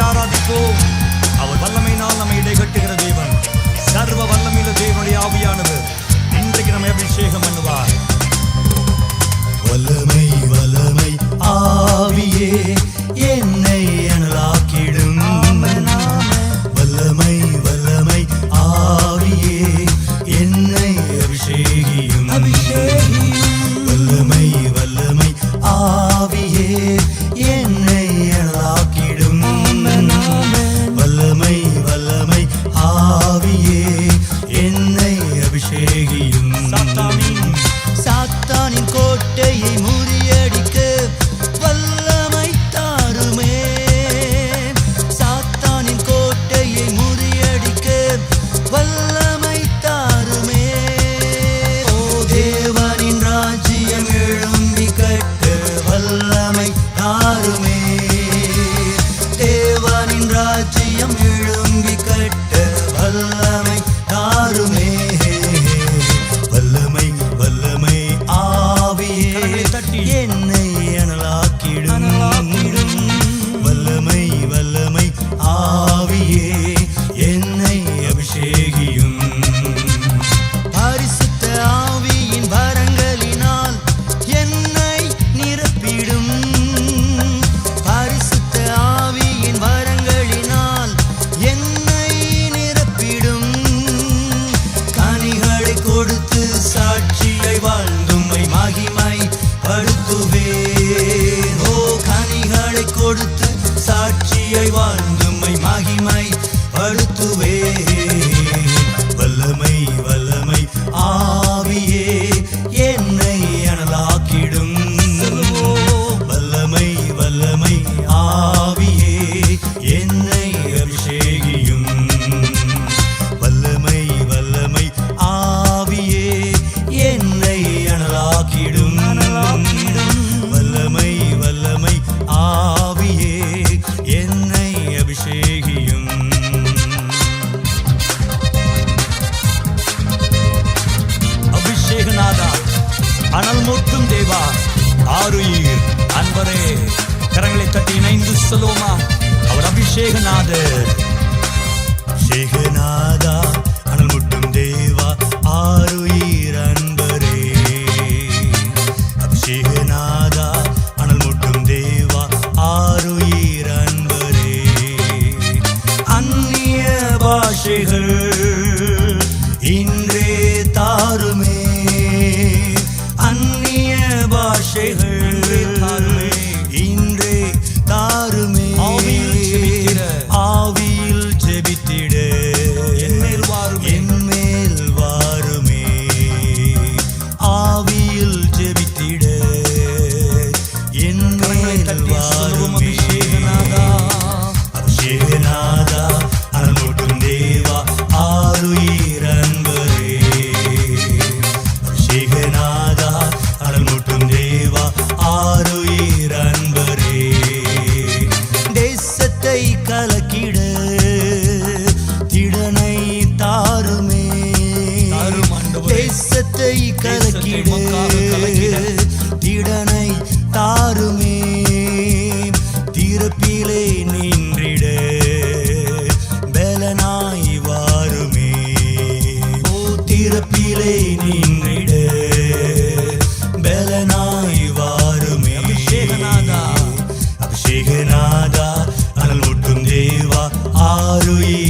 ஆராதிப்போம். அவர் வல்லமையினால் நம்மை இடைகட்டுகிற தேவன், சர்வ வல்லமையுள்ள தேவனுடைய ஆவியானவர் இன்றைக்கு நம்மை அபிஷேகம் பண்ணுவார். வல்லமை வல்லமை ஆவியே என்னை அனலாக்கிடும். வல்லமை வல்லமை ஆவியே என்னை அபிஷேகியும். வல்லமை வல்லமை ஆவியே என்னை அனலாக்கிடும். வல்லமை வல்லமை ஆவியே என்னை அபிஷேகியும். சாத்தானின் கோட்டையை முறியடிக்க வல்லமை தாருமே. சாத்தானின் கோட்டையை முறியடிக்க வல்லமை தாருமே. ஓ தேவனின் ராஜ்யம் எழும்பி கட்ட வல்லமை தாருமே. தேவனின் ராஜ்யம் எழும்பி கட்ட வல்லமை தாருமே. வல்லமை வல்லமை ஆவியே என்னை அனலாக்கிடும். வல்லமை வல்லமை ஆவியே என்னை அபிஷேகியும். பரிசுத்த ஆவியின் வரங்களினால் என்னை நிரப்பிடும். பரிசுத்த ஆவியின் வரங்களினால் என்னை நிரப்பிடும். கனிகளை கொடுத்து சாட்சியை வாழ்ந்தும்மை மகிமை படுத்துவேன். ஓ கனிகளை கொடுத்து சாட்சியை வாழ்ந்தும்மை மகிமை படுத்துவேன். வல்லமை வல்லமை ஆவியே என்னை அனலாக்கிடும். வல்லமை வல்லமை ஆவியே என்னை அபிஷேகியும். வல்லமை வல்லமை ஆவியே என்னை அனலாக்கிடும். வல்லமை வல்லமை ஆவியே என்னை அபிஷேகியும். அபிஷேகநாதா, அனல் மூட்டும் தேவா, ஆருயிர் அன்பரே, கரங்களை தட்டி இணைந்து சொல்லுவோமா? அவர் அபிஷேகநாதர். அபிஷேகநாதா, அனல் முட்டும் தேவா, ஆருயிர் அன்பரே. அபிஷேகநாதா, அனல் முட்டும் தேவா, ஆருயிர் அன்பரே. அந்நிய பாஷைகள் இன்றே தாருமே. அந்நிய பாஷைகள் இன்றே தாருமே. ஆவியில் ஜெபித்திட என்மேல் வாருமே. ஆவியில் ஜெபித்திட என்மேல் வாருமே. அபிஷேகநாதா, அனல் மூட்டும் தேவா, ஆருயிர் அன்பரே. அபிஷேகநாதா, அனல் மூட்டும் தேவா, ஆருயிர் அன்பரே. தேசத்தை கலக்கிட திடனை தாருமே. தேசத்தை கலக்கிட திடனை தாருமே. திறப்பிலே நின்றிட பலனாய் வாருமே. ஓ திறப்பிலே நின்றிட பலனாய் வாருமே. அபிஷேகநாதா, அபிஷேகநாதா, அனல் மூட்டும் தேவா, ஆருயிர்